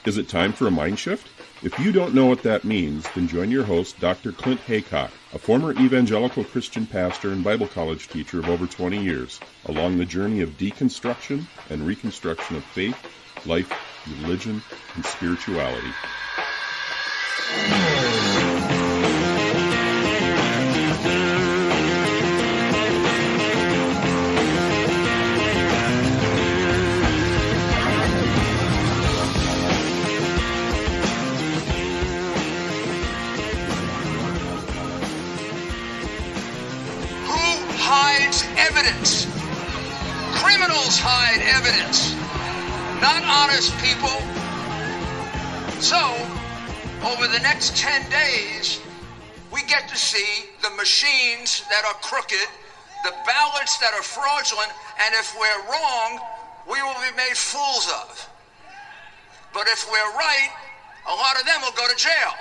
Is it time for a mind shift? If you don't know what that means, then join your host, Dr. Clint Haycock, a former evangelical Christian pastor and Bible college teacher of over 20 years, along the journey of deconstruction and reconstruction of faith, life, religion, and spirituality. Evidence. Criminals hide evidence, not honest people. So, over the next 10 days, we get to see the machines that are crooked, the ballots that are fraudulent, and if we're wrong, we will be made fools of. But if we're right, a lot of them will go to jail.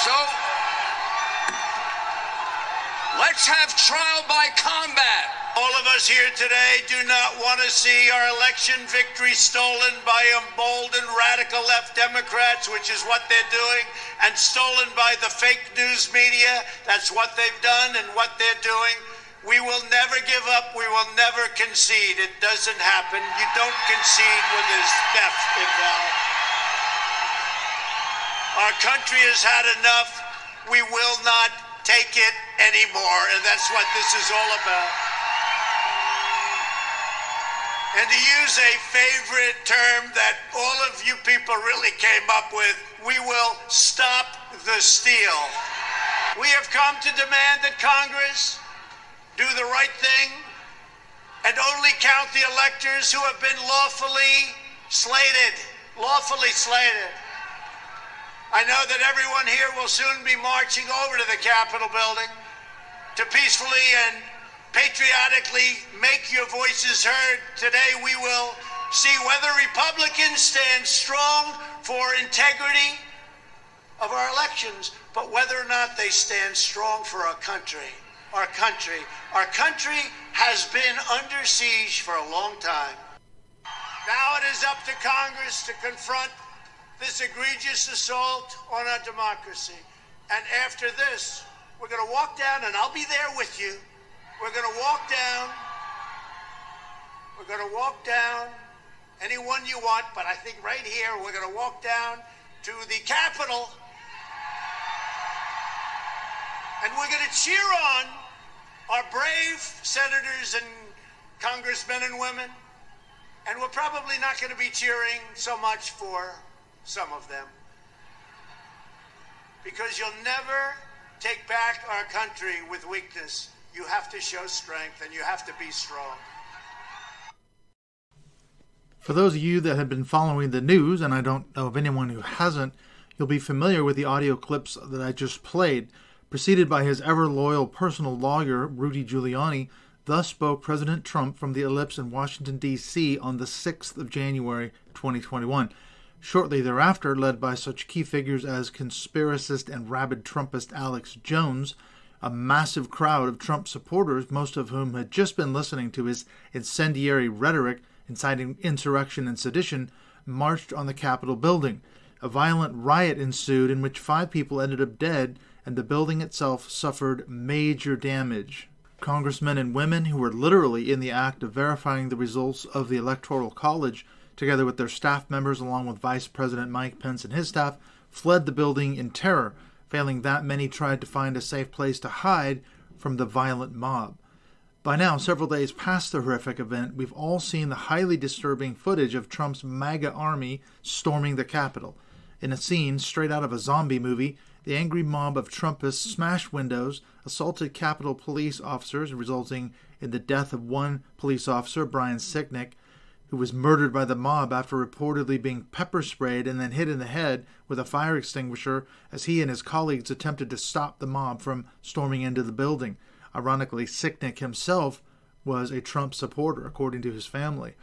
So, let's have trial by combat. All of us here today do not want to see our election victory stolen by emboldened radical left Democrats, which is what they're doing, and stolen by the fake news media. That's what they've done and what they're doing. We will never give up. We will never concede. It doesn't happen. You don't concede when there's theft involved. Our country has had enough. We will not take it anymore, and that's what this is all about. And to use a favorite term that all of you people really came up with, we will stop the steal. We have come to demand that Congress do the right thing and only count the electors who have been lawfully slated. I know that everyone here will soon be marching over to the Capitol building to peacefully and patriotically make your voices heard. Today we will see whether Republicans stand strong for integrity of our elections, but whether or not they stand strong for our country. Our country has been under siege for a long time. Now it is up to Congress to confront this egregious assault on our democracy. And after this, we're going to walk down, and I'll be there with you. We're going to walk down anyone you want, but I think right here, we're going to walk down to the Capitol, and we're going to cheer on our brave senators and congressmen and women, and we're probably not going to be cheering so much for some of them, because you'll never take back our country with weakness. You have to show strength, and you have to be strong. For those of you that have been following the news, and I don't know of anyone who hasn't, you'll be familiar with the audio clips that I just played. Preceded by his ever-loyal personal lawyer, Rudy Giuliani, thus spoke President Trump from the Ellipse in Washington, D.C. on the 6th of January, 2021. Shortly thereafter, led by such key figures as conspiracist and rabid Trumpist Alex Jones, a massive crowd of Trump supporters, most of whom had just been listening to his incendiary rhetoric inciting insurrection and sedition, marched on the Capitol building. A violent riot ensued in which 5 people ended up dead, and the building itself suffered major damage. Congressmen and women who were literally in the act of verifying the results of the Electoral College, together with their staff members along with Vice President Mike Pence and his staff, fled the building in terror. Failing that, many tried to find a safe place to hide from the violent mob. By now, several days past the horrific event, we've all seen the highly disturbing footage of Trump's MAGA army storming the Capitol. In a scene straight out of a zombie movie, the angry mob of Trumpists smashed windows, assaulted Capitol police officers, resulting in the death of one police officer, Brian Sicknick, who was murdered by the mob after reportedly being pepper sprayed and then hit in the head with a fire extinguisher as he and his colleagues attempted to stop the mob from storming into the building. Ironically, Sicknick himself was a Trump supporter, according to his family.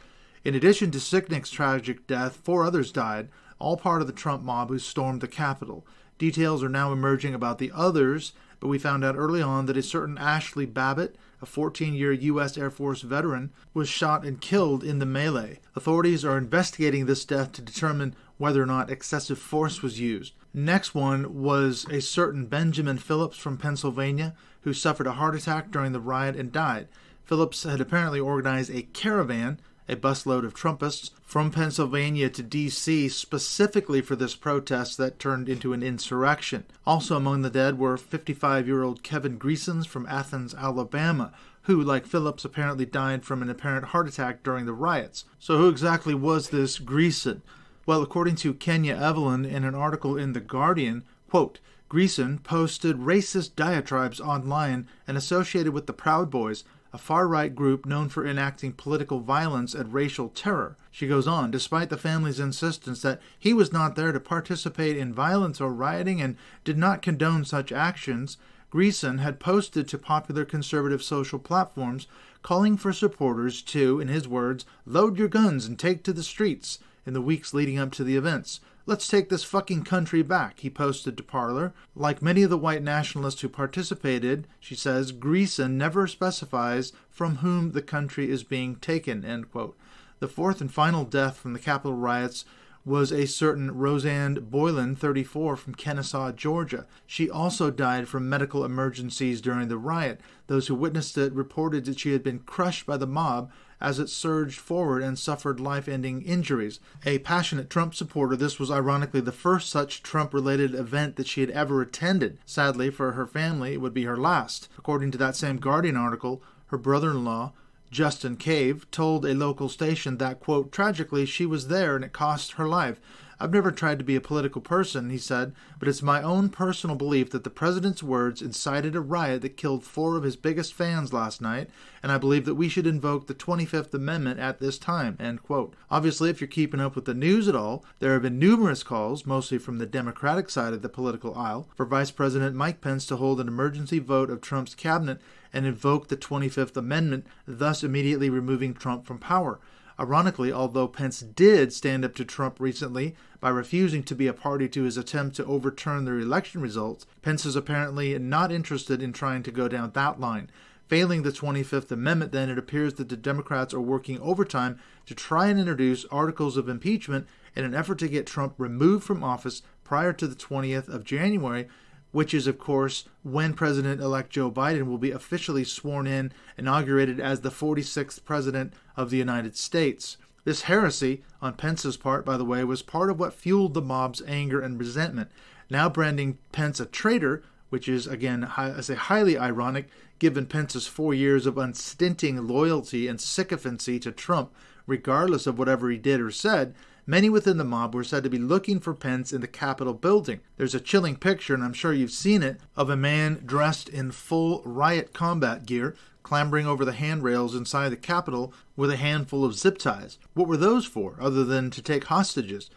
In addition to Sicknick's tragic death, 4 others died, all part of the Trump mob who stormed the Capitol. Details are now emerging about the others but we found out early on that a certain Ashley Babbitt, a 14-year U.S. Air Force veteran, was shot and killed in the melee. Authorities are investigating this death to determine whether or not excessive force was used. Next one was a certain Benjamin Phillips from Pennsylvania, who suffered a heart attack during the riot and died. Phillips had apparently organized a caravan, a busload of Trumpists, from Pennsylvania to D.C. specifically for this protest that turned into an insurrection. Also among the dead were 55-year-old Kevin Greasons from Athens, Alabama, who, like Phillips, apparently died from an apparent heart attack during the riots. So who exactly was this Greason? Well, according to Kenya Evelyn in an article in The Guardian, quote, Greason posted racist diatribes online and associated with the Proud Boys, a far-right group known for enacting political violence and racial terror. She goes on, despite the family's insistence that he was not there to participate in violence or rioting and did not condone such actions, Greason had posted to popular conservative social platforms calling for supporters to, in his words, load your guns and take to the streets in the weeks leading up to the events. Let's take this fucking country back, he posted to Parler. Like many of the white nationalists who participated, she says, Greason never specifies from whom the country is being taken, end quote. The fourth and final death from the Capitol riots was a certain Roseanne Boylan, 34, from Kennesaw, Georgia. She also died from medical emergencies during the riot. Those who witnessed it reported that she had been crushed by the mob as it surged forward and suffered life-ending injuries. A passionate Trump supporter, this was ironically the first such Trump-related event that she had ever attended. Sadly, for her family, it would be her last. According to that same Guardian article, her brother-in-law, Justin Cave, told a local station that, quote, tragically, she was there and it cost her life. I've never tried to be a political person, he said, but it's my own personal belief that the president's words incited a riot that killed 4 of his biggest fans last night, and I believe that we should invoke the 25th Amendment at this time, end quote. Obviously, if you're keeping up with the news at all, there have been numerous calls, mostly from the Democratic side of the political aisle, for Vice President Mike Pence to hold an emergency vote of Trump's cabinet and invoke the 25th Amendment, thus immediately removing Trump from power. Ironically, although Pence did stand up to Trump recently by refusing to be a party to his attempt to overturn their election results, Pence is apparently not interested in trying to go down that line. Failing the 25th Amendment, then, it appears that the Democrats are working overtime to try and introduce articles of impeachment in an effort to get Trump removed from office prior to the 20th of January, which is, of course, when President-elect Joe Biden will be officially sworn in, inaugurated as the 46th President of the United States. This heresy, on Pence's part, by the way, was part of what fueled the mob's anger and resentment. Now branding Pence a traitor, which is, again, I say highly ironic, given Pence's 4 years of unstinting loyalty and sycophancy to Trump, regardless of whatever he did or said, many within the mob were said to be looking for Pence in the Capitol building. There's a chilling picture, and I'm sure you've seen it, of a man dressed in full riot combat gear, clambering over the handrails inside the Capitol with a handful of zip ties. What were those for, other than to take hostages?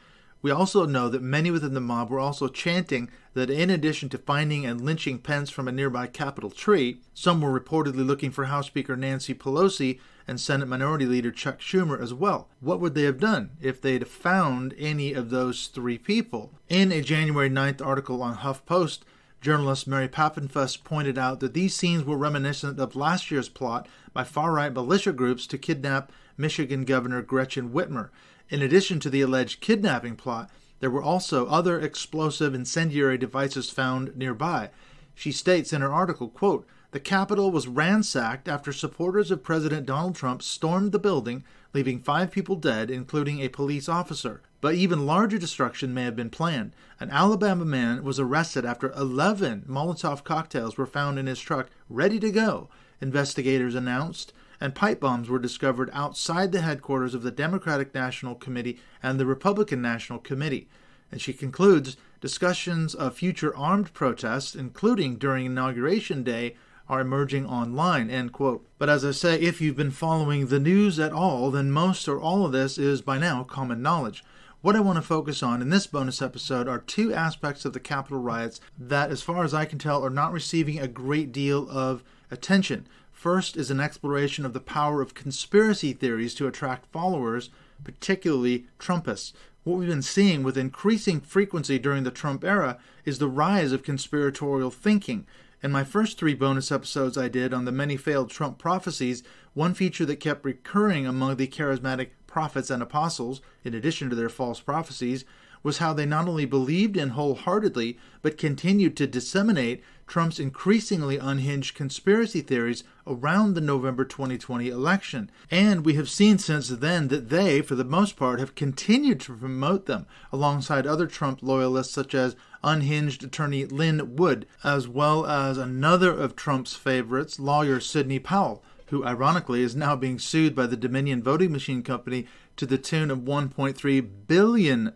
We also know that many within the mob were also chanting that in addition to finding and lynching Pence from a nearby Capitol tree, some were reportedly looking for House Speaker Nancy Pelosi and Senate Minority Leader Chuck Schumer as well. What would they have done if they'd found any of those 3 people? In a January 9th article on HuffPost, journalist Mary Pappenfuss pointed out that these scenes were reminiscent of last year's plot by far-right militia groups to kidnap Michigan Governor Gretchen Whitmer. In addition to the alleged kidnapping plot, there were also other explosive incendiary devices found nearby. She states in her article, quote, the Capitol was ransacked after supporters of President Donald Trump stormed the building, leaving 5 people dead, including a police officer. But even larger destruction may have been planned. An Alabama man was arrested after 11 Molotov cocktails were found in his truck, ready to go, investigators announced, and pipe bombs were discovered outside the headquarters of the Democratic National Committee and the Republican National Committee. And she concludes, discussions of future armed protests, including during Inauguration Day, are emerging online, end quote. But as I say, if you've been following the news at all, then most or all of this is by now common knowledge. What I want to focus on in this bonus episode are 2 aspects of the Capitol riots that, as far as I can tell, are not receiving a great deal of attention. First is an exploration of the power of conspiracy theories to attract followers, particularly Trumpists. What we've been seeing with increasing frequency during the Trump era is the rise of conspiratorial thinking. In my first 3 bonus episodes I did on the many failed Trump prophecies, one feature that kept recurring among the charismatic prophets and apostles, in addition to their false prophecies, was how they not only believed in wholeheartedly, but continued to disseminate Trump's increasingly unhinged conspiracy theories around the November 2020 election. And we have seen since then that they, for the most part, have continued to promote them, alongside other Trump loyalists such as unhinged attorney Lynn Wood, as well as another of Trump's favorites, lawyer Sidney Powell, who ironically is now being sued by the Dominion voting machine company to the tune of $1.3 billion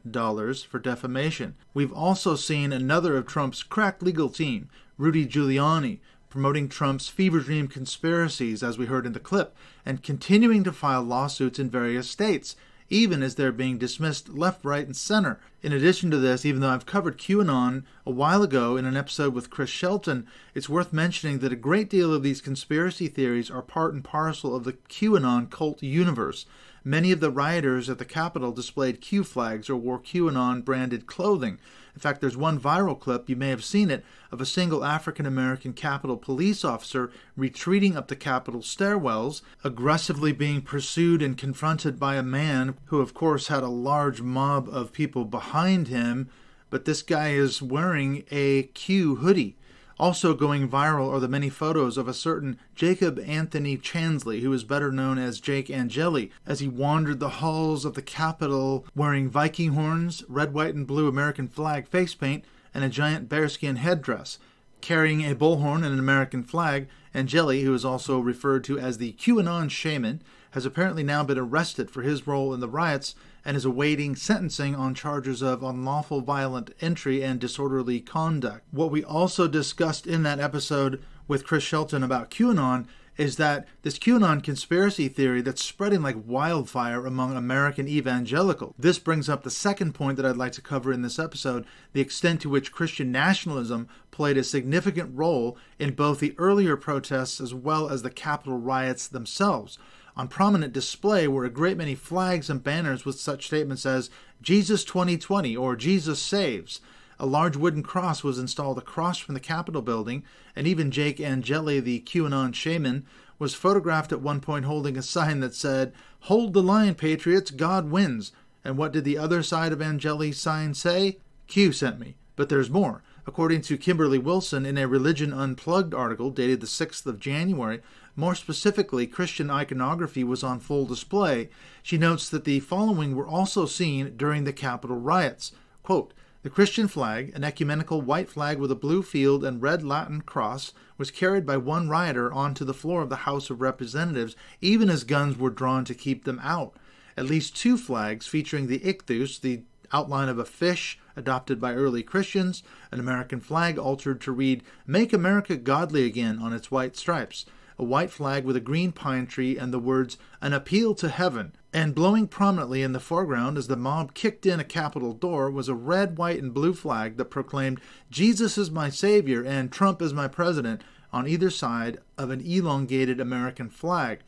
for defamation. We've also seen another of Trump's crack legal team, Rudy Giuliani, promoting Trump's fever dream conspiracies, as we heard in the clip, and continuing to file lawsuits in various states, even as they're being dismissed left, right, and center. In addition to this, even though I've covered QAnon a while ago in an episode with Chris Shelton, it's worth mentioning that a great deal of these conspiracy theories are part and parcel of the QAnon cult universe. Many of the rioters at the Capitol displayed Q flags or wore QAnon-branded clothing. In fact, there's one viral clip, you may have seen it, of a single African-American Capitol police officer retreating up the Capitol stairwells, aggressively being pursued and confronted by a man who, of course, had a large mob of people behind him, but this guy is wearing a Q hoodie. Also going viral are the many photos of a certain Jacob Anthony Chansley, who is better known as Jake Angeli, as he wandered the halls of the Capitol wearing Viking horns, red, white, and blue American flag face paint, and a giant bearskin headdress. Carrying a bullhorn and an American flag, Angeli, who is also referred to as the QAnon shaman, has apparently now been arrested for his role in the riots and is awaiting sentencing on charges of unlawful violent entry and disorderly conduct. What we also discussed in that episode with Chris Shelton about QAnon is that this QAnon conspiracy theory that's spreading like wildfire among American evangelicals. This brings up the second point that I'd like to cover in this episode, the extent to which Christian nationalism played a significant role in both the earlier protests as well as the Capitol riots themselves. On prominent display were a great many flags and banners with such statements as Jesus 2020 or Jesus Saves. A large wooden cross was installed across from the Capitol building, and even Jake Angeli, the QAnon shaman, was photographed at one point holding a sign that said, "Hold the line, patriots, God wins." And what did the other side of Angeli's sign say? Q sent me. But there's more. According to Kimberly Wilson in a Religion Unplugged article dated the 6th of January, more specifically, Christian iconography was on full display. She notes that the following were also seen during the Capitol riots. Quote, "The Christian flag, an ecumenical white flag with a blue field and red Latin cross, was carried by one rioter onto the floor of the House of Representatives, even as guns were drawn to keep them out. At least 2 flags featuring the ichthus, the outline of a fish adopted by early Christians, an American flag altered to read, 'Make America Godly Again' on its white stripes, a white flag with a green pine tree and the words, 'An Appeal to Heaven,' and blowing prominently in the foreground as the mob kicked in a Capitol door was a red, white, and blue flag that proclaimed, 'Jesus is my Savior' and 'Trump is my President' on either side of an elongated American flag."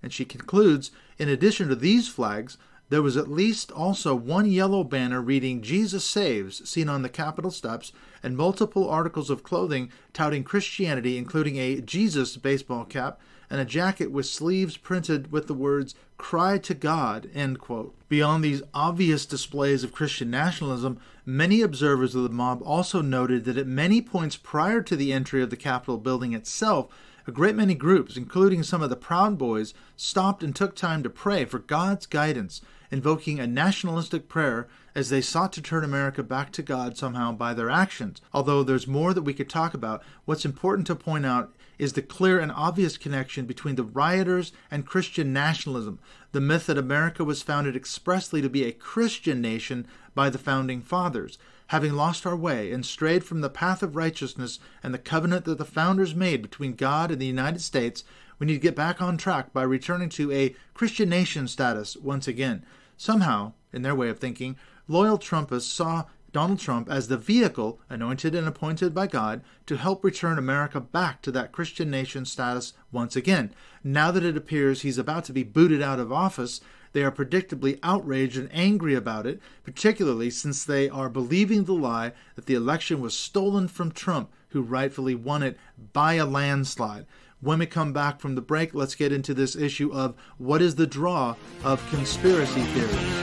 And she concludes, in addition to these flags, there was at least also one yellow banner reading "Jesus Saves" seen on the Capitol steps, and multiple articles of clothing touting Christianity, including a Jesus baseball cap and a jacket with sleeves printed with the words "Cry to God," end quote. Beyond these obvious displays of Christian nationalism, many observers of the mob also noted that at many points prior to the entry of the Capitol building itself, a great many groups, including some of the Proud Boys, stopped and took time to pray for God's guidance, invoking a nationalistic prayer as they sought to turn America back to God somehow by their actions. Although there's more that we could talk about, what's important to point out is the clear and obvious connection between the rioters and Christian nationalism, the myth that America was founded expressly to be a Christian nation by the Founding Fathers. Having lost our way and strayed from the path of righteousness and the covenant that the Founders made between God and the United States, we need to get back on track by returning to a Christian nation status once again. Somehow, in their way of thinking, loyal Trumpists saw Donald Trump as the vehicle, anointed and appointed by God, to help return America back to that Christian nation status once again. Now that it appears he's about to be booted out of office, they are predictably outraged and angry about it, particularly since they are believing the lie that the election was stolen from Trump, who who rightfully won it by a landslide. When we come back from the break, let's get into this issue of what is the draw of conspiracy theories.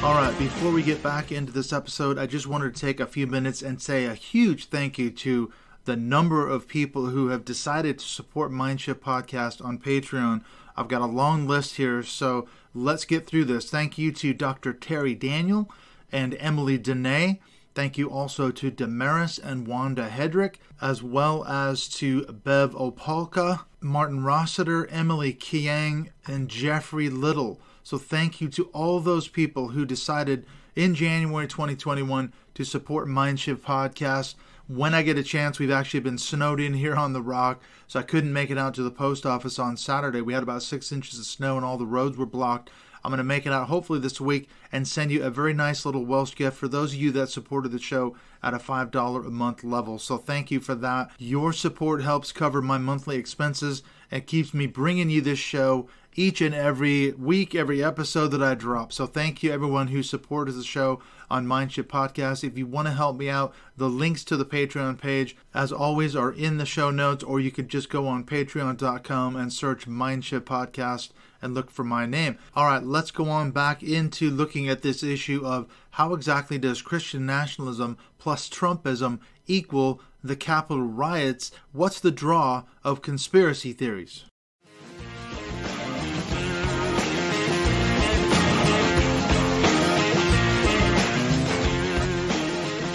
All right, before we get back into this episode, I just wanted to take a few minutes and say a huge thank you to the number of people who have decided to support Mindshift Podcast on Patreon. I've got a long list here, so let's get through this. Thank you to Dr. Terry Daniel and Emily Dene. Thank you also to Damaris and Wanda Hedrick, as well as to Bev Opolka, Martin Rossiter, Emily Kiang, and Jeffrey Little. So thank you to all those people who decided in January 2021 to support Mindshift Podcast. When I get a chance, we've actually been snowed in here on the Rock, so I couldn't make it out to the post office on Saturday. We had about 6 inches of snow and all the roads were blocked. I'm going to make it out hopefully this week and send you a very nice little Welsh gift for those of you that supported the show at a $5 a month level. So thank you for that. Your support helps cover my monthly expenses and keeps me bringing you this show each and every week, every episode that I drop. So thank you everyone who supported the show on Mindshift Podcast. If you want to help me out, the links to the Patreon page, as always, are in the show notes, or you could just go on patreon.com and search Mindshift Podcast and look for my name. All right, let's go on back into looking at this issue of how exactly does Christian nationalism plus Trumpism equal the Capitol riots? What's the draw of conspiracy theories?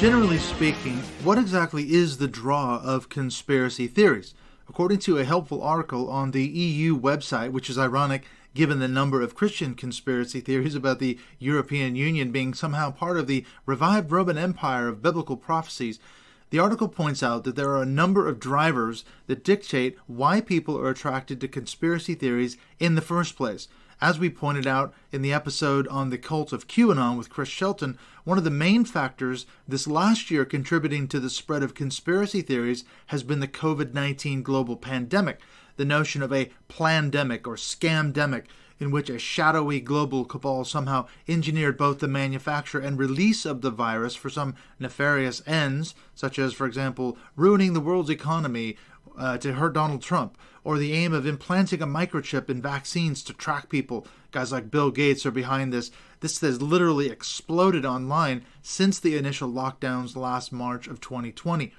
Generally speaking, what exactly is the draw of conspiracy theories? According to a helpful article on the EU website, which is ironic given the number of Christian conspiracy theories about the European Union being somehow part of the revived Roman Empire of biblical prophecies, the article points out that there are a number of drivers that dictate why people are attracted to conspiracy theories in the first place. As we pointed out in the episode on the cult of QAnon with Chris Shelton, one of the main factors this last year contributing to the spread of conspiracy theories has been the COVID-19 global pandemic, the notion of a plandemic or scamdemic, in which a shadowy global cabal somehow engineered both the manufacture and release of the virus for some nefarious ends, such as, for example, ruining the world's economy to hurt Donald Trump, or the aim of implanting a microchip in vaccines to track people. Guys like Bill Gates are behind this. This has literally exploded online since the initial lockdowns last March of 2020.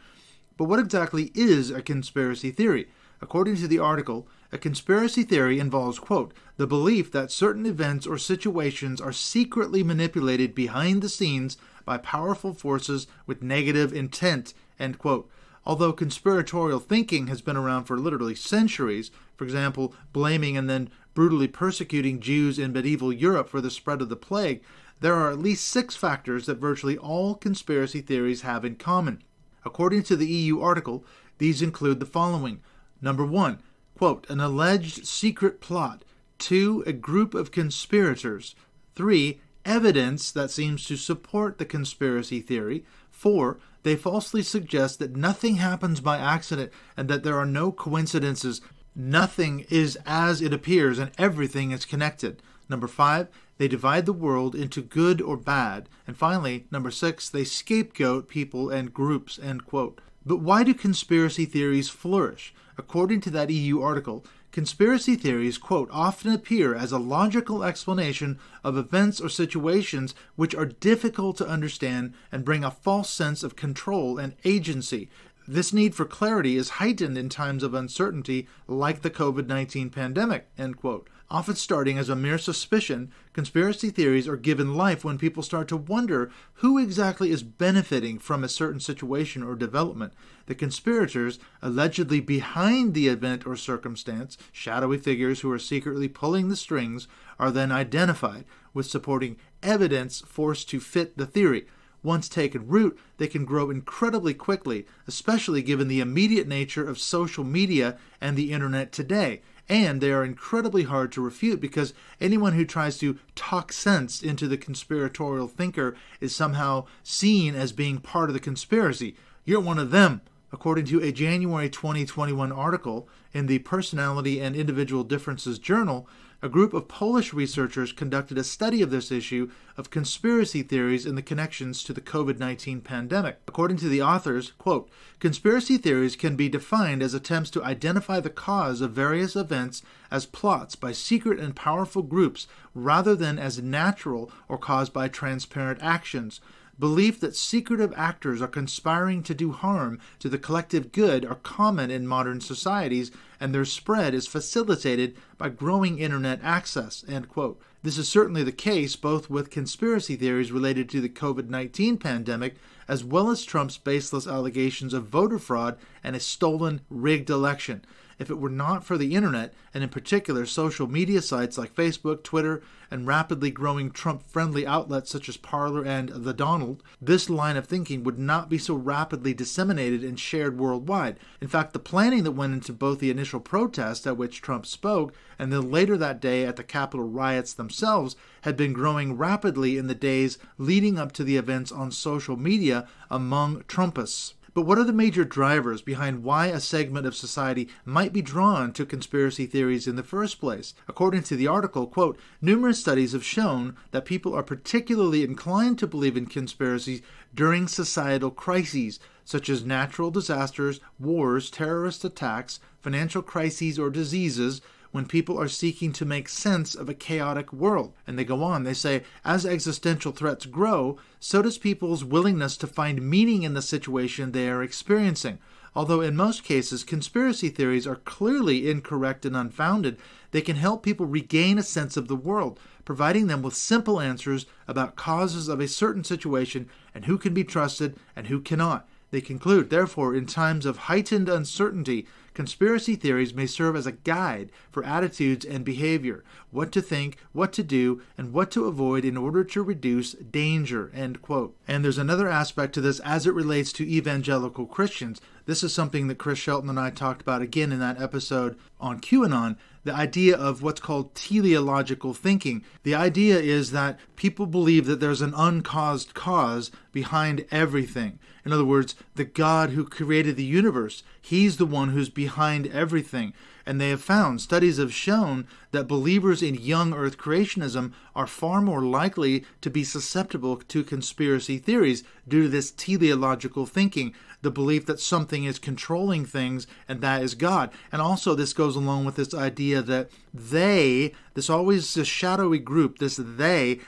But what exactly is a conspiracy theory? According to the article, a conspiracy theory involves, quote, the belief that certain events or situations are secretly manipulated behind the scenes by powerful forces with negative intent, end quote. Although conspiratorial thinking has been around for literally centuries, for example, blaming and then brutally persecuting Jews in medieval Europe for the spread of the plague, there are at least 6 factors that virtually all conspiracy theories have in common. According to the EU article, these include the following. Number 1, quote, an alleged secret plot. 2, a group of conspirators. 3, evidence that seems to support the conspiracy theory. 4, they falsely suggest that nothing happens by accident and that there are no coincidences. Nothing is as it appears and everything is connected. Number 5, they divide the world into good or bad. And finally, number 6, they scapegoat people and groups, end quote. But why do conspiracy theories flourish? According to that EU article, conspiracy theories, quote, often appear as a logical explanation of events or situations which are difficult to understand and bring a false sense of control and agency. This need for clarity is heightened in times of uncertainty like the COVID-19 pandemic, end quote. Often starting as a mere suspicion, conspiracy theories are given life when people start to wonder who exactly is benefiting from a certain situation or development. The conspirators, allegedly behind the event or circumstance, shadowy figures who are secretly pulling the strings, are then identified, with supporting evidence forced to fit the theory. Once taken root, they can grow incredibly quickly, especially given the immediate nature of social media and the internet today. And they are incredibly hard to refute because anyone who tries to talk sense into the conspiratorial thinker is somehow seen as being part of the conspiracy. You're one of them. According to a January 2021 article in the Personality and Individual Differences Journal, A group of Polish researchers conducted a study of this issue of conspiracy theories and the connections to the COVID-19 pandemic. According to the authors, quote, conspiracy theories can be defined as attempts to identify the cause of various events as plots by secret and powerful groups rather than as natural or caused by transparent actions. Belief that secretive actors are conspiring to do harm to the collective good are common in modern societies, and their spread is facilitated by growing internet access, end quote. This is certainly the case both with conspiracy theories related to the COVID-19 pandemic, as well as Trump's baseless allegations of voter fraud and a stolen, rigged election. If it were not for the internet, and in particular social media sites like Facebook, Twitter, and rapidly growing Trump-friendly outlets such as Parler and The Donald, this line of thinking would not be so rapidly disseminated and shared worldwide. In fact, the planning that went into both the initial protest at which Trump spoke and then later that day at the Capitol riots themselves had been growing rapidly in the days leading up to the events on social media among Trumpists. But what are the major drivers behind why a segment of society might be drawn to conspiracy theories in the first place? According to the article, quote, numerous studies have shown that people are particularly inclined to believe in conspiracies during societal crises, such as natural disasters, wars, terrorist attacks, financial crises, or diseases, when people are seeking to make sense of a chaotic world. And they go on, they say, as existential threats grow, so does people's willingness to find meaning in the situation they are experiencing. Although in most cases, conspiracy theories are clearly incorrect and unfounded, they can help people regain a sense of the world, providing them with simple answers about causes of a certain situation and who can be trusted and who cannot. They conclude, therefore, in times of heightened uncertainty, conspiracy theories may serve as a guide for attitudes and behavior, what to think, what to do, and what to avoid in order to reduce danger, end quote. And there's another aspect to this as it relates to evangelical Christians. This is something that Chris Shelton and I talked about again in that episode on QAnon, the idea of what's called teleological thinking. The idea is that people believe that there's an uncaused cause behind everything. In other words, the God who created the universe, he's the one who's behind everything. And they have found, studies have shown, that believers in young earth creationism are far more likely to be susceptible to conspiracy theories due to this teleological thinking, the belief that something is controlling things and that is God. And also this goes along with this idea that this always this shadowy group, they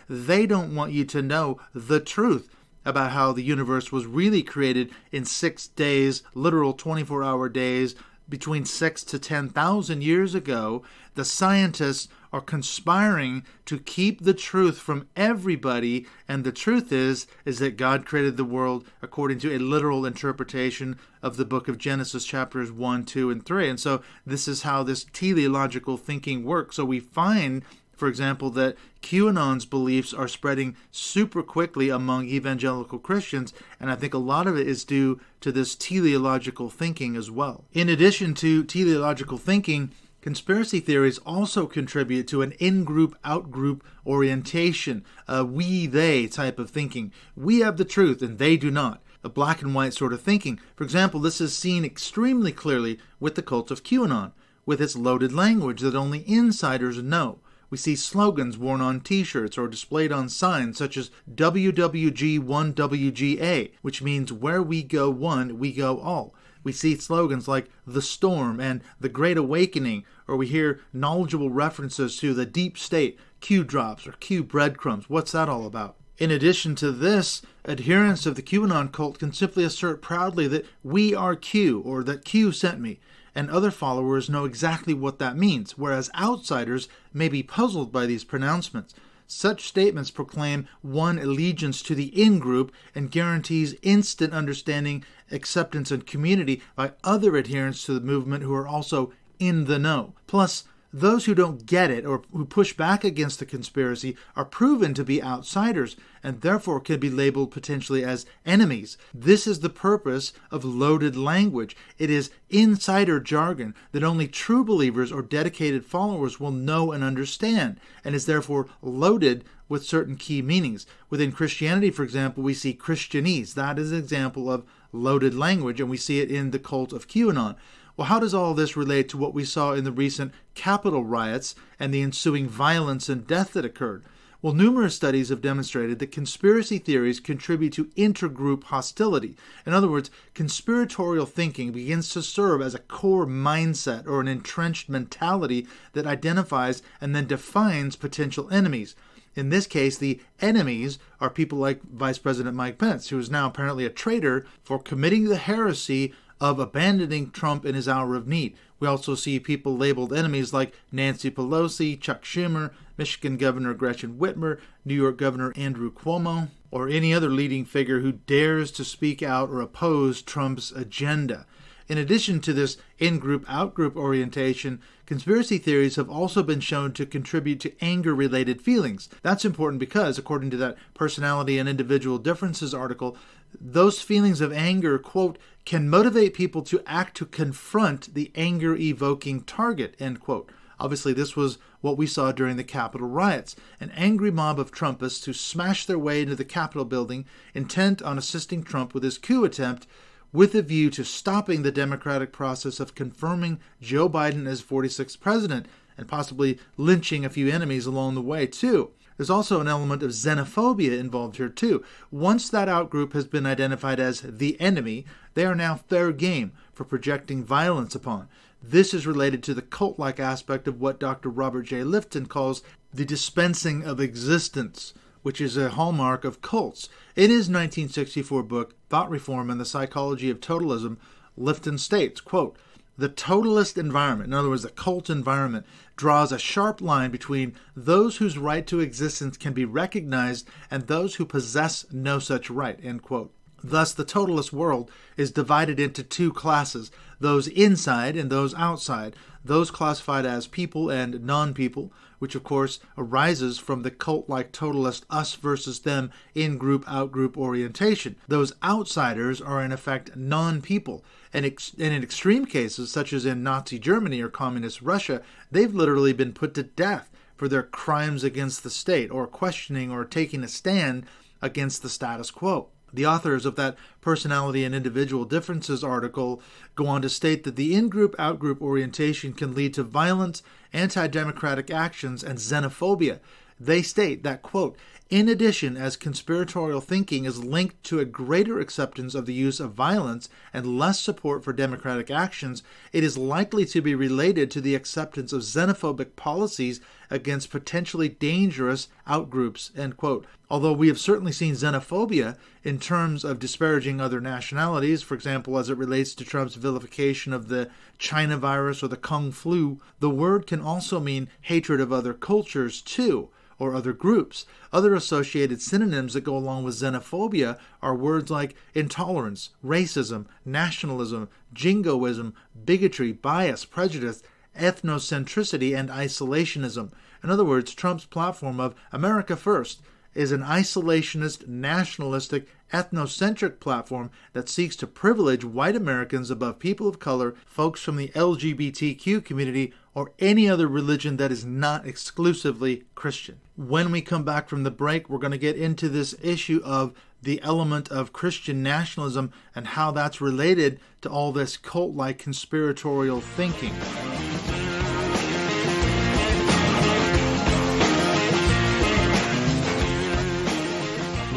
don't want you to know the truth about how the universe was really created in 6 days, literal 24-hour days, between 6,000 to 10,000 years ago. The scientists are conspiring to keep the truth from everybody, and the truth is that God created the world according to a literal interpretation of the book of Genesis, chapters 1, 2, and 3. And so this is how this teleological thinking works. So we find, for example, that QAnon's beliefs are spreading super quickly among evangelical Christians, and I think a lot of it is due to this teleological thinking as well. In addition to teleological thinking, conspiracy theories also contribute to an in-group, out-group orientation, a we-they type of thinking. We have the truth and they do not. A black and white sort of thinking. For example, this is seen extremely clearly with the cult of QAnon, with its loaded language that only insiders know. We see slogans worn on t-shirts or displayed on signs such as WWG1WGA, which means where we go one, we go all. We see slogans like The Storm and The Great Awakening, or we hear knowledgeable references to the deep state, Q drops or Q breadcrumbs. What's that all about? In addition to this, adherents of the QAnon cult can simply assert proudly that we are Q, or that Q sent me, and other followers know exactly what that means, whereas outsiders may be puzzled by these pronouncements. Such statements proclaim one allegiance to the in-group and guarantees instant understanding, acceptance, and community by other adherents to the movement who are also in the know. Plus, those who don't get it or who push back against the conspiracy are proven to be outsiders and therefore can be labeled potentially as enemies. This is the purpose of loaded language. It is insider jargon that only true believers or dedicated followers will know and understand, and is therefore loaded with certain key meanings. Within Christianity, for example, we see Christianese. That is an example of loaded language, and we see it in the cult of QAnon. Well, how does all this relate to what we saw in the recent Capitol riots and the ensuing violence and death that occurred? Well, numerous studies have demonstrated that conspiracy theories contribute to intergroup hostility. In other words, conspiratorial thinking begins to serve as a core mindset or an entrenched mentality that identifies and then defines potential enemies. In this case, the enemies are people like Vice President Mike Pence, who is now apparently a traitor for committing the heresy of abandoning Trump in his hour of need. We also see people labeled enemies like Nancy Pelosi, Chuck Schumer, Michigan Governor Gretchen Whitmer, New York Governor Andrew Cuomo, or any other leading figure who dares to speak out or oppose Trump's agenda. In addition to this in-group, out-group orientation, conspiracy theories have also been shown to contribute to anger-related feelings. That's important because, according to that Personality and Individual Differences article, those feelings of anger, quote, can motivate people to act to confront the anger-evoking target, end quote. Obviously, this was what we saw during the Capitol riots. An angry mob of Trumpists who smashed their way into the Capitol building, intent on assisting Trump with his coup attempt, with a view to stopping the democratic process of confirming Joe Biden as 46th president, and possibly lynching a few enemies along the way, too. There's also an element of xenophobia involved here, too. Once that outgroup has been identified as the enemy, they are now fair game for projecting violence upon. This is related to the cult-like aspect of what Dr. Robert J. Lifton calls the dispensing of existence, which is a hallmark of cults. In his 1964 book, Thought Reform and the Psychology of Totalism, Lifton states, quote, "The totalist environment, in other words, the cult environment, draws a sharp line between those whose right to existence can be recognized and those who possess no such right," end quote. Thus, the totalist world is divided into two classes, those inside and those outside, those classified as people and non-people, which of course arises from the cult-like totalist us versus them in-group, out-group orientation. Those outsiders are in effect non-people, and in extreme cases, such as in Nazi Germany or Communist Russia, they've literally been put to death for their crimes against the state, or questioning or taking a stand against the status quo. The authors of that Personality and Individual Differences article go on to state that the in-group, out-group orientation can lead to violence, anti-democratic actions, and xenophobia. They state that, quote, "In addition, as conspiratorial thinking is linked to a greater acceptance of the use of violence and less support for democratic actions, it is likely to be related to the acceptance of xenophobic policies against potentially dangerous outgroups," end quote. Although we have certainly seen xenophobia in terms of disparaging other nationalities, for example, as it relates to Trump's vilification of the China virus or the Kung flu, the word can also mean hatred of other cultures too, or other groups. Other associated synonyms that go along with xenophobia are words like intolerance, racism, nationalism, jingoism, bigotry, bias, prejudice, ethnocentricity, and isolationism. In other words, Trump's platform of America First is an isolationist, nationalistic, ethnocentric platform that seeks to privilege white Americans above people of color, folks from the LGBTQ community, or any other religion that is not exclusively Christian. When we come back from the break, we're going to get into this issue of the element of Christian nationalism and how that's related to all this cult-like conspiratorial thinking.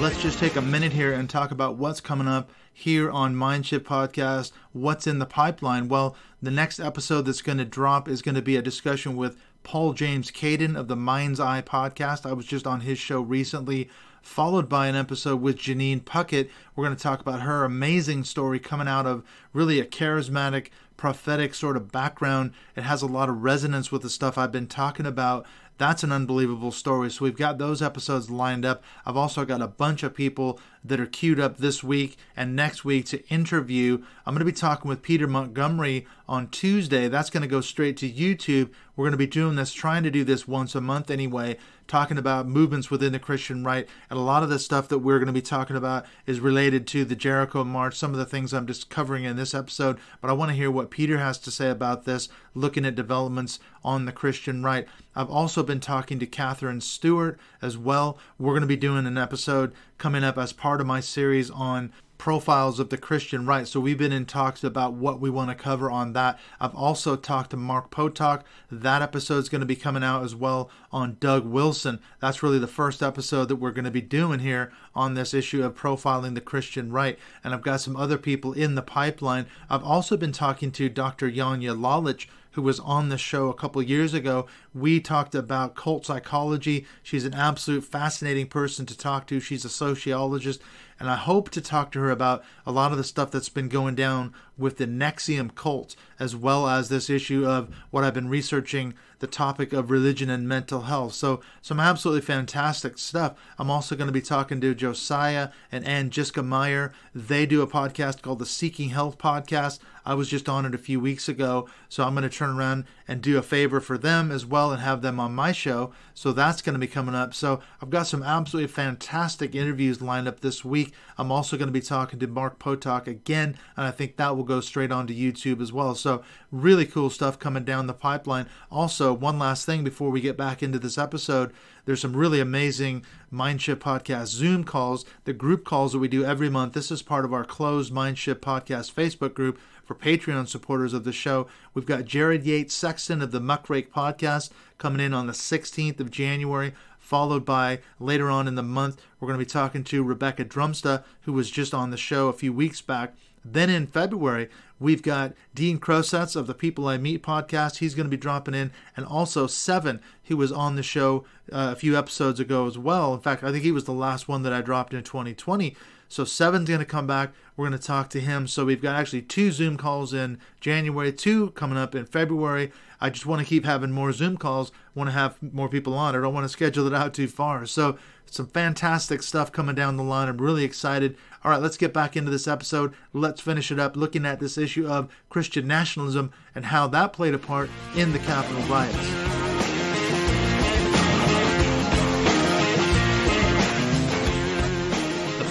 Let's just take a minute here and talk about what's coming up here on Mindshift Podcast, what's in the pipeline. Well, the next episode that's going to drop is going to be a discussion with Paul James Caden of the Mind's Eye Podcast. I was just on his show recently, followed by an episode with Janine Puckett. We're going to talk about her amazing story coming out of really a charismatic, prophetic sort of background. It has a lot of resonance with the stuff I've been talking about. That's an unbelievable story. So we've got those episodes lined up. I've also got a bunch of people that are queued up this week and next week to interview. I'm going to be talking with Peter Montgomery on Tuesday. That's going to go straight to YouTube. We're going to be doing this, trying to do this once a month anyway, talking about movements within the Christian right. And a lot of the stuff that we're going to be talking about is related to the Jericho March, some of the things I'm just covering in this episode. But I want to hear what Peter has to say about this, looking at developments on the Christian right. I've also been talking to Catherine Stewart as well. We're going to be doing an episode coming up as part of my series on profiles of the Christian right. So we've been in talks about what we want to cover on that. I've also talked to Mark Potok. That episode's going to be coming out as well on Doug Wilson. That's really the first episode that we're going to be doing here on this issue of profiling the Christian right. And I've got some other people in the pipeline. I've also been talking to Dr. Yanya Lalich, who was on the show a couple years ago. We talked about cult psychology. She's an absolute fascinating person to talk to. She's a sociologist, and I hope to talk to her about a lot of the stuff that's been going down with the NXIVM cult, as well as this issue of what I've been researching, the topic of religion and mental health. So some absolutely fantastic stuff. I'm also going to be talking to Josiah and Ann Jiska Meyer. They do a podcast called the Seeking Health Podcast. I was just on it a few weeks ago, so I'm going to turn around and do a favor for them as well and have them on my show. So that's going to be coming up. So I've got some absolutely fantastic interviews lined up this week. I'm also going to be talking to Mark Potok again, and I think that will go straight onto YouTube as well. So really cool stuff coming down the pipeline. Also, one last thing before we get back into this episode, there's some really amazing Mindshift Podcast Zoom calls, the group calls that we do every month. This is part of our closed Mindshift Podcast Facebook group for Patreon supporters of the show. We've got Jared Yates Sexton of the Muckrake Podcast coming in on the 16th of January, followed by later on in the month, we're going to be talking to Rebecca Drumsta, who was just on the show a few weeks back. Then in February, we've got Dean Crosets of the People I Meet podcast. He's going to be dropping in. And also Seven, who was on the show a few episodes ago as well. In fact, I think he was the last one that I dropped in 2020. So Seven's going to come back. We're going to talk to him. So we've got actually 2 Zoom calls in January, 2 coming up in February. I just want to keep having more Zoom calls. I want to have more people on. I don't want to schedule it out too far. So some fantastic stuff coming down the line. I'm really excited. All right, let's get back into this episode. Let's finish it up looking at this issue of Christian nationalism and how that played a part in the Capitol riots.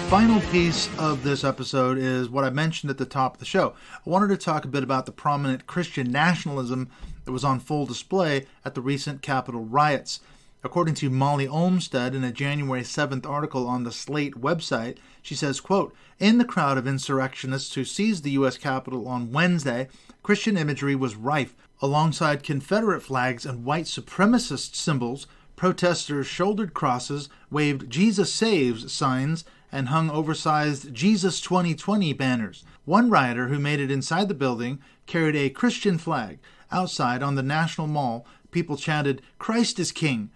Final piece of this episode is what I mentioned at the top of the show. I wanted to talk a bit about the prominent Christian nationalism that was on full display at the recent Capitol riots. According to Molly Olmstead in a January 7th article on the Slate website, she says, quote, "In the crowd of insurrectionists who seized the U.S. Capitol on Wednesday, Christian imagery was rife. Alongside Confederate flags and white supremacist symbols, protesters shouldered crosses, waved Jesus Saves signs, and hung oversized Jesus 2020 banners. One rioter who made it inside the building carried a Christian flag. Outside on the National Mall, people chanted, 'Christ is King.'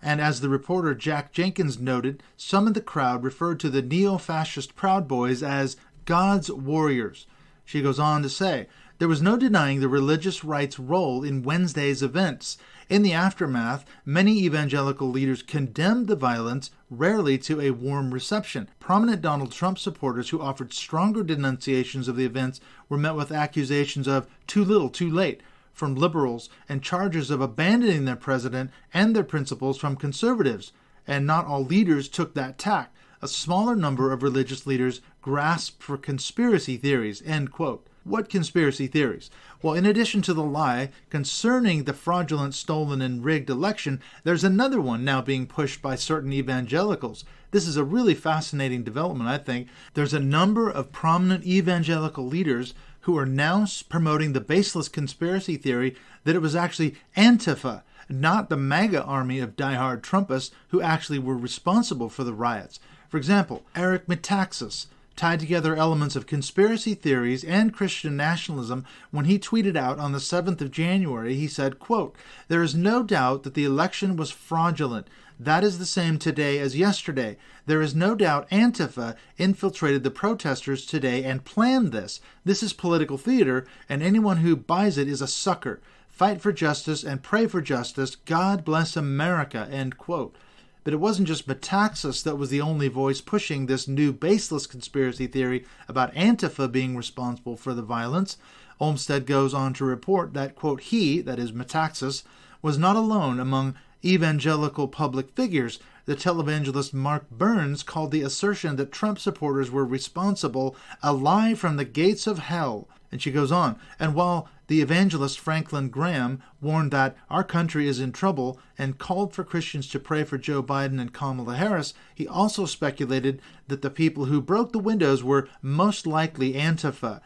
And as the reporter Jack Jenkins noted, some of the crowd referred to the neo-fascist Proud Boys as God's warriors." She goes on to say, "There was no denying the religious right's role in Wednesday's events. In the aftermath, many evangelical leaders condemned the violence, rarely to a warm reception. Prominent Donald Trump supporters who offered stronger denunciations of the events were met with accusations of too little, too late from liberals and charges of abandoning their president and their principles from conservatives. And not all leaders took that tack. A smaller number of religious leaders grasped for conspiracy theories," end quote. What conspiracy theories? Well, in addition to the lie concerning the fraudulent, stolen, and rigged election, there's another one now being pushed by certain evangelicals. This is a really fascinating development, I think. There's a number of prominent evangelical leaders who are now promoting the baseless conspiracy theory that it was actually Antifa, not the MAGA army of diehard Trumpists, who actually were responsible for the riots. For example, Eric Metaxas tied together elements of conspiracy theories and Christian nationalism when he tweeted out on the 7th of January. He said, quote, "There is no doubt that the election was fraudulent. That is the same today as yesterday. There is no doubt Antifa infiltrated the protesters today and planned this. This is political theater, and anyone who buys it is a sucker. Fight for justice and pray for justice. God bless America," end quote. But it wasn't just Metaxas that was the only voice pushing this new baseless conspiracy theory about Antifa being responsible for the violence. Olmstead goes on to report that, quote, "He," that is Metaxas, "was not alone among evangelical public figures. the televangelist Mark Burns called the assertion that Trump supporters were responsible a lie from the gates of hell. And she goes on, and while the evangelist Franklin Graham warned that our country is in trouble and called for Christians to pray for Joe Biden and Kamala Harris, he also speculated that the people who broke the windows were most likely Antifa.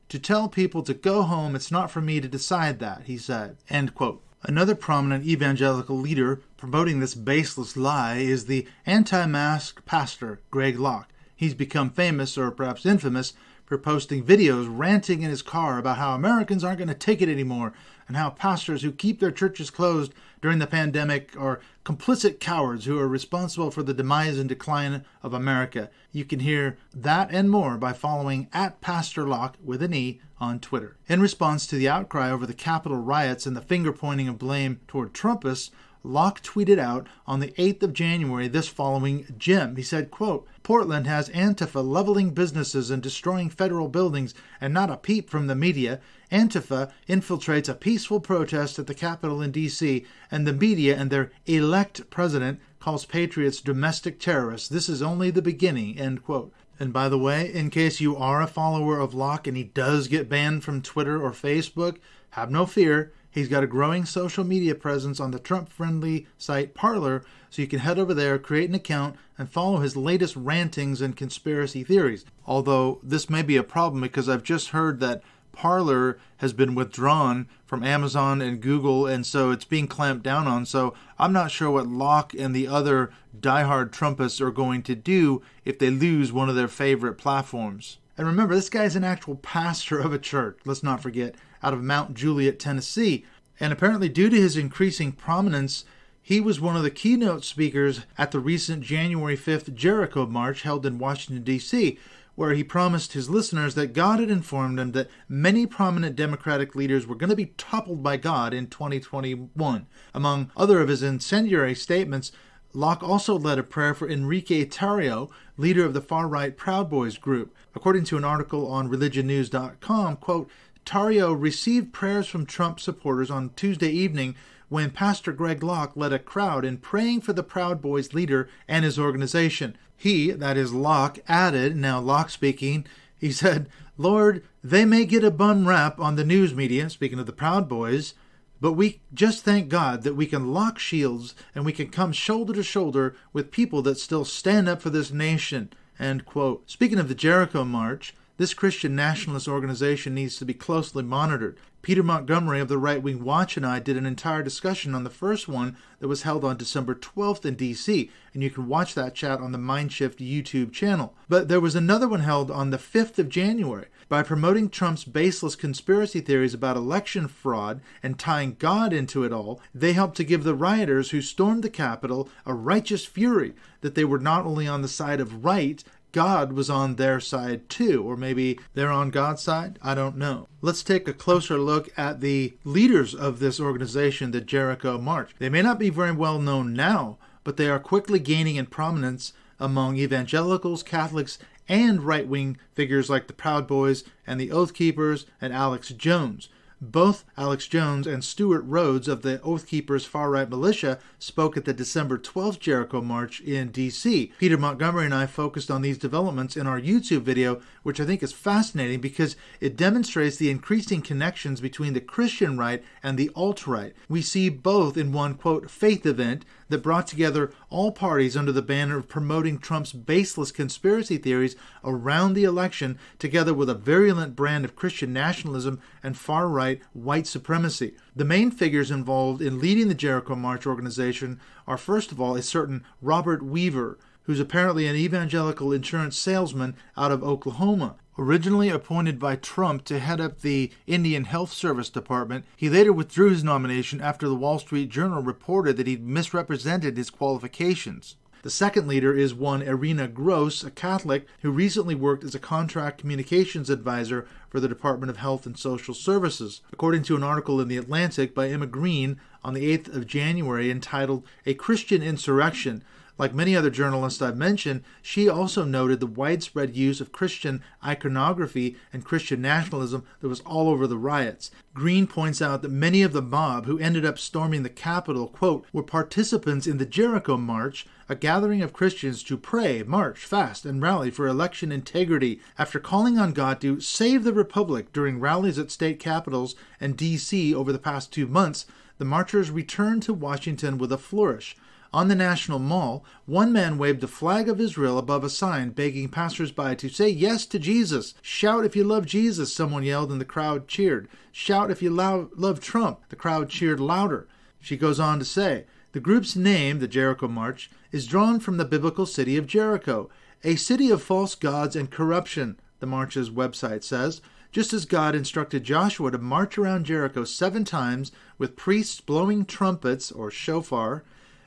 To tell people to go home, it's not for me to decide that, he said. End quote. Another prominent evangelical leader promoting this baseless lie is the anti-mask pastor, Greg Locke. He's become famous, or perhaps infamous, for posting videos ranting in his car about how Americans aren't going to take it anymore and how pastors who keep their churches closed during the pandemic are complicit cowards who are responsible for the demise and decline of America. You can hear that and more by following @PastorLocke with an E on Twitter. In response to the outcry over the Capitol riots and the finger-pointing of blame toward Trumpists, Locke tweeted out on the 8th of January this following gem. He said, quote, "Portland has Antifa leveling businesses and destroying federal buildings and not a peep from the media. Antifa infiltrates a peaceful protest at the Capitol in D.C., and the media and their elect president calls patriots domestic terrorists. This is only the beginning," end quote. And by the way, in case you are a follower of Locke and he does get banned from Twitter or Facebook, have no fear. He's got a growing social media presence on the Trump-friendly site Parler, so you can head over there, create an account, and follow his latest rantings and conspiracy theories. Although this may be a problem because I've just heard that Parler has been withdrawn from Amazon and Google, and so it's being clamped down on. So I'm not sure what Locke and the other diehard Trumpists are going to do if they lose one of their favorite platforms. And remember, this guy's an actual pastor of a church, let's not forget, out of Mount Juliet, Tennessee. And apparently, due to his increasing prominence, he was one of the keynote speakers at the recent January 5th Jericho March held in Washington, D.C., where he promised his listeners that God had informed him that many prominent Democratic leaders were going to be toppled by God in 2021. Among other of his incendiary statements, Locke also led a prayer for Enrique Tarrio, leader of the far-right Proud Boys group. According to an article on religionnews.com, quote, Tarrio received prayers from Trump supporters on Tuesday evening when Pastor Greg Locke led a crowd in praying for the Proud Boys leader and his organization. He, that is Locke, added, now Locke speaking, he said, "Lord, they may get a bum rap on the news media," speaking of the Proud Boys, "but we just thank God that we can lock shields and we can come shoulder to shoulder with people that still stand up for this nation," end quote. Speaking of the Jericho March, this Christian nationalist organization needs to be closely monitored. Peter Montgomery of the Right Wing Watch and I did an entire discussion on the first one that was held on December 12th in D.C., and you can watch that chat on the Mindshift YouTube channel. But there was another one held on the 5th of January. By promoting Trump's baseless conspiracy theories about election fraud and tying God into it all, they helped to give the rioters who stormed the Capitol a righteous fury that they were not only on the side of right, God was on their side too, or maybe they're on God's side? I don't know. Let's take a closer look at the leaders of this organization, the Jericho March. They may not be very well known now, but they are quickly gaining in prominence among evangelicals, Catholics, and right-wing figures like the Proud Boys and the Oath Keepers and Alex Jones. Both Alex Jones and Stuart Rhodes of the Oath Keepers far-right militia spoke at the December 12th Jericho March in D.C. Peter Montgomery and I focused on these developments in our YouTube video, which I think is fascinating because it demonstrates the increasing connections between the Christian right and the alt-right. We see both in one, quote, faith event that brought together all parties under the banner of promoting Trump's baseless conspiracy theories around the election, together with a virulent brand of Christian nationalism and far-right white supremacy. The main figures involved in leading the Jericho March organization are, first of all, a certain Robert Weaver, who's apparently an evangelical insurance salesman out of Oklahoma. Originally appointed by Trump to head up the Indian Health Service Department, he later withdrew his nomination after the Wall Street Journal reported that he'd misrepresented his qualifications. The second leader is one Irina Gross, a Catholic who recently worked as a contract communications advisor for the Department of Health and Social Services. According to an article in The Atlantic by Emma Green on the 8th of January entitled "A Christian Insurrection," Like many other journalists I've mentioned, she also noted the widespread use of Christian iconography and Christian nationalism that was all over the riots. Green points out that many of the mob who ended up storming the Capitol, quote, were participants in the Jericho March, a gathering of Christians to pray, march, fast, and rally for election integrity. After calling on God to save the Republic during rallies at state capitals and D.C. over the past 2 months, the marchers returned to Washington with a flourish. On the National Mall, one man waved the flag of Israel above a sign begging passersby to say yes to Jesus. Shout if you love Jesus, someone yelled and the crowd cheered. Shout if you love Trump. The crowd cheered louder. She goes on to say, the group's name, the Jericho March, is drawn from the biblical city of Jericho, a city of false gods and corruption, the march's website says. Just as God instructed Joshua to march around Jericho 7 times with priests blowing trumpets, or shofar,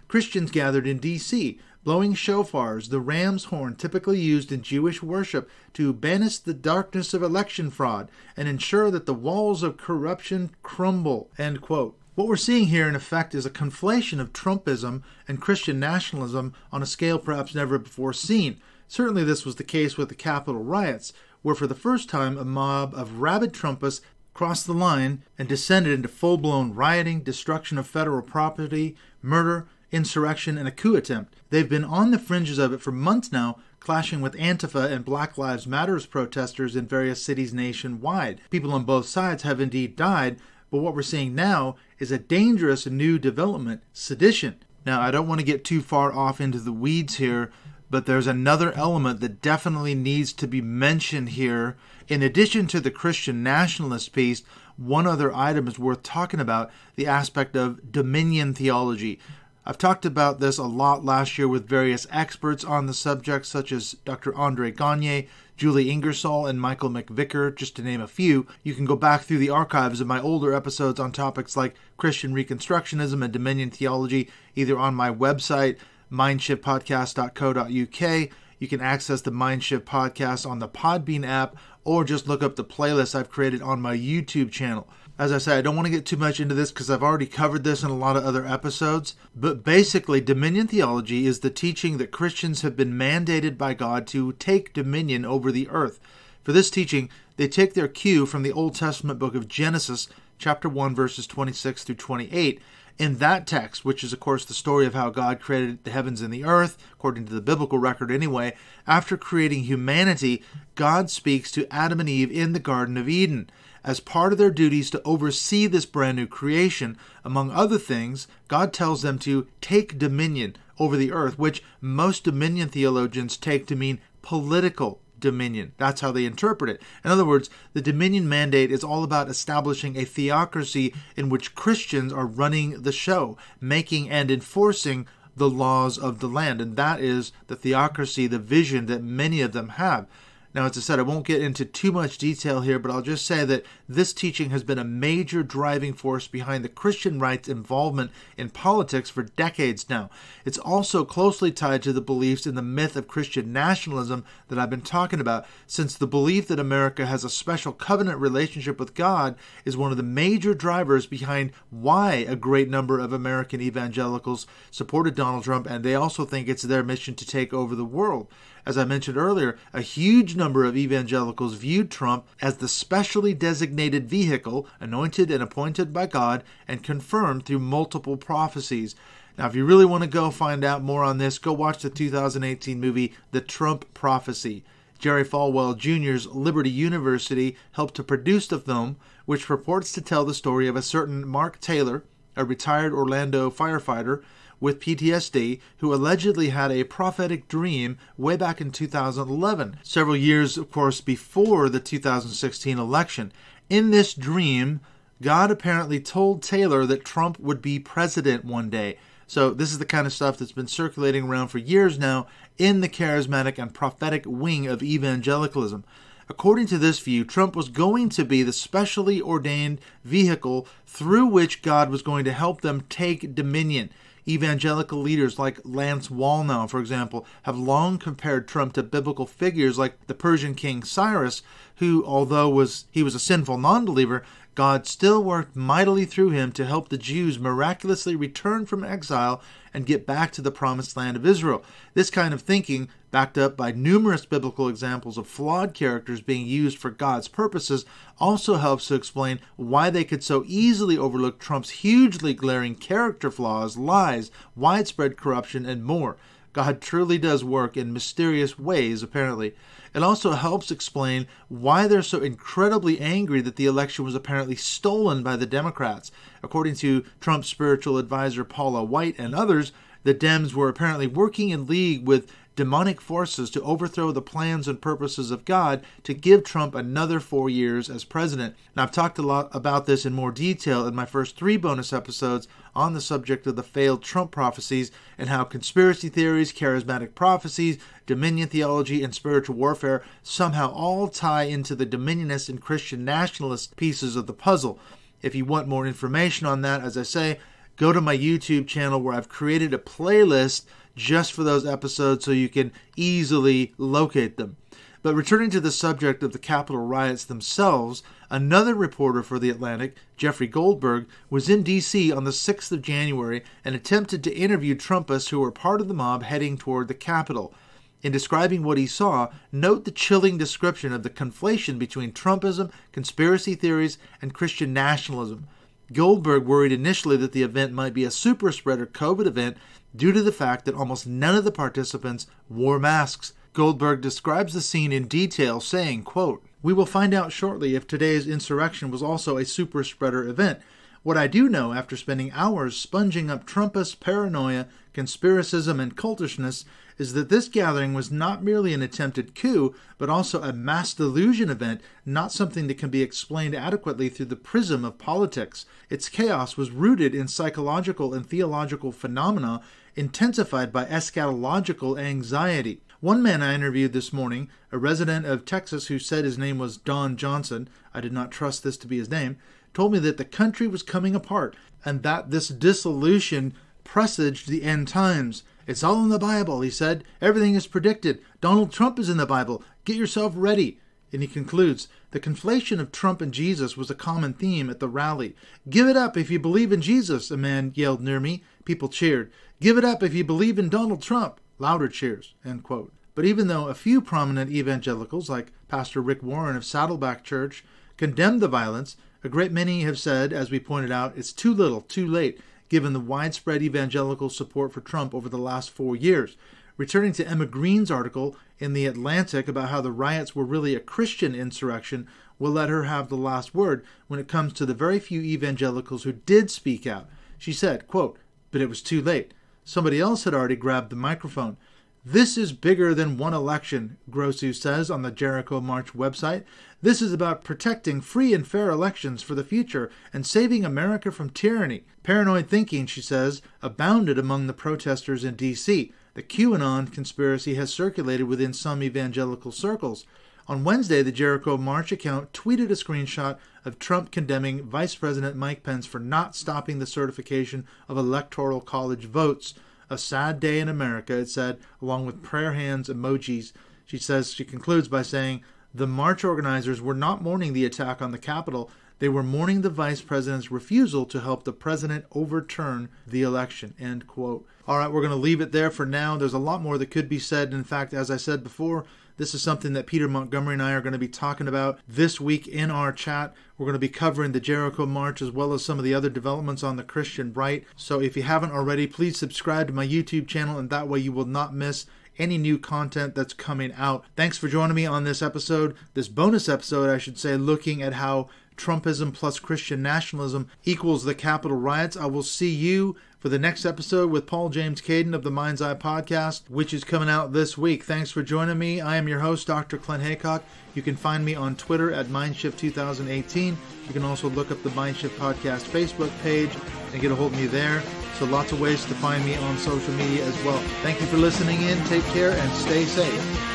Christians gathered in D.C., blowing shofars, the ram's horn typically used in Jewish worship to banish the darkness of election fraud and ensure that the walls of corruption crumble, end quote. What we're seeing here, in effect, is a conflation of Trumpism and Christian nationalism on a scale perhaps never before seen. Certainly this was the case with the Capitol riots, where for the first time a mob of rabid Trumpists crossed the line and descended into full-blown rioting, destruction of federal property, murder, insurrection, and a coup attempt. They've been on the fringes of it for months now, clashing with Antifa and Black Lives Matter protesters in various cities nationwide. People on both sides have indeed died, but what we're seeing now is a dangerous new development, sedition. Now, I don't want to get too far off into the weeds here, but there's another element that definitely needs to be mentioned here. In addition to the Christian nationalist piece, one other item is worth talking about, the aspect of dominion theology. I've talked about this a lot last year with various experts on the subject, such as Dr. Andre Gagne, Julie Ingersoll, and Michael McVicker, just to name a few. You can go back through the archives of my older episodes on topics like Christian Reconstructionism and dominion theology, either on my website, mindshiftpodcast.co.uk. You can access the Mindshift podcast on the Podbean app, or just look up the playlist I've created on my YouTube channel. As I said, I don't want to get too much into this because I've already covered this in a lot of other episodes, but basically dominion theology is the teaching that Christians have been mandated by God to take dominion over the earth. For this teaching, they take their cue from the Old Testament book of Genesis, chapter 1, verses 26 through 28. In that text, which is of course the story of how God created the heavens and the earth, according to the biblical record anyway, after creating humanity, God speaks to Adam and Eve in the Garden of Eden. As part of their duties to oversee this brand new creation, among other things, God tells them to take dominion over the earth, which most dominion theologians take to mean political dominion. That's how they interpret it. In other words, the dominion mandate is all about establishing a theocracy in which Christians are running the show, making and enforcing the laws of the land. And that is the theocracy, the vision that many of them have. Now, as I said, I won't get into too much detail here, but I'll just say that this teaching has been a major driving force behind the Christian right's involvement in politics for decades now. It's also closely tied to the beliefs in the myth of Christian nationalism that I've been talking about, since the belief that America has a special covenant relationship with God is one of the major drivers behind why a great number of American evangelicals supported Donald Trump, and they also think it's their mission to take over the world. As I mentioned earlier, a huge number of evangelicals viewed Trump as the specially designated vehicle, anointed and appointed by God, and confirmed through multiple prophecies. Now, if you really want to go find out more on this, go watch the 2018 movie, The Trump Prophecy. Jerry Falwell Jr.'s Liberty University helped to produce the film, which purports to tell the story of a certain Mark Taylor, a retired Orlando firefighter, with PTSD, who allegedly had a prophetic dream way back in 2011, several years, of course, before the 2016 election. In this dream, God apparently told Taylor that Trump would be president one day. So this is the kind of stuff that's been circulating around for years now in the charismatic and prophetic wing of evangelicalism. According to this view, Trump was going to be the specially ordained vehicle through which God was going to help them take dominion. Evangelical leaders like Lance Wallnau, for example, have long compared Trump to biblical figures like the Persian king Cyrus, who, although he was a sinful non-believer, God still worked mightily through him to help the Jews miraculously return from exile and get back to the promised land of Israel. This kind of thinking, backed up by numerous biblical examples of flawed characters being used for God's purposes, also helps to explain why they could so easily overlook Trump's hugely glaring character flaws, lies, widespread corruption, and more. God truly does work in mysterious ways, apparently. It also helps explain why they're so incredibly angry that the election was apparently stolen by the Democrats. According to Trump's spiritual advisor Paula White and others, the Dems were apparently working in league with demonic forces to overthrow the plans and purposes of God to give Trump another 4 years as president. Now, I've talked a lot about this in more detail in my first 3 bonus episodes on the subject of the failed Trump prophecies and how conspiracy theories, charismatic prophecies, dominion theology, and spiritual warfare somehow all tie into the dominionist and Christian nationalist pieces of the puzzle. If you want more information on that, as I say, go to my YouTube channel where I've created a playlist just for those episodes so you can easily locate them. But returning to the subject of the Capitol riots themselves, another reporter for The Atlantic, Jeffrey Goldberg, was in D.C. on the 6th of January and attempted to interview Trumpists who were part of the mob heading toward the Capitol. In describing what he saw, note the chilling description of the conflation between Trumpism, conspiracy theories, and Christian nationalism. Goldberg worried initially that the event might be a super-spreader COVID event due to the fact that almost none of the participants wore masks. Goldberg describes the scene in detail, saying, quote, "We will find out shortly if today's insurrection was also a super-spreader event. What I do know, after spending hours sponging up Trumpist paranoia, conspiracism, and cultishness, is that this gathering was not merely an attempted coup, but also a mass delusion event, not something that can be explained adequately through the prism of politics. Its chaos was rooted in psychological and theological phenomena intensified by eschatological anxiety." One man I interviewed this morning, a resident of Texas who said his name was Don Johnson, I did not trust this to be his name, told me that the country was coming apart and that this dissolution presaged the end times. "It's all in the Bible," he said. "Everything is predicted. Donald Trump is in the Bible. Get yourself ready." And he concludes, "The conflation of Trump and Jesus was a common theme at the rally. 'Give it up if you believe in Jesus,' a man yelled near me. People cheered. 'Give it up if you believe in Donald Trump.' Louder cheers." End quote. But even though a few prominent evangelicals, like Pastor Rick Warren of Saddleback Church, condemned the violence, a great many have said, as we pointed out, it's too little, too late, given the widespread evangelical support for Trump over the last 4 years. Returning to Emma Green's article in The Atlantic about how the riots were really a Christian insurrection, we'll let her have the last word when it comes to the very few evangelicals who did speak out. She said, quote, "But it was too late. Somebody else had already grabbed the microphone. This is bigger than one election," Grossu says on the Jericho March website. "This is about protecting free and fair elections for the future and saving America from tyranny." Paranoid thinking, she says, abounded among the protesters in D.C. The QAnon conspiracy has circulated within some evangelical circles. On Wednesday, the Jericho March account tweeted a screenshot of Trump condemning Vice President Mike Pence for not stopping the certification of Electoral College votes. "A sad day in America," it said, along with prayer hands emojis. She concludes by saying, "The march organizers were not mourning the attack on the Capitol. They were mourning the vice president's refusal to help the president overturn the election." End quote. All right, we're going to leave it there for now. There's a lot more that could be said. In fact, as I said before, this is something that Peter Montgomery and I are going to be talking about this week in our chat. We're going to be covering the Jericho March as well as some of the other developments on the Christian right. So if you haven't already, please subscribe to my YouTube channel, and that way you will not miss any new content that's coming out. Thanks for joining me on this episode, this bonus episode, I should say, looking at how Trumpism plus Christian nationalism equals the Capitol riots. I will see you for the next episode with Paul James Caden of the Mind's Eye podcast, which is coming out this week. Thanks for joining me. I am your host, Dr. Clint Haycock. You can find me on Twitter at Mindshift2018. You can also look up the Mindshift Podcast Facebook page and get a hold of me there. So lots of ways to find me on social media as well. Thank you for listening in. Take care and stay safe.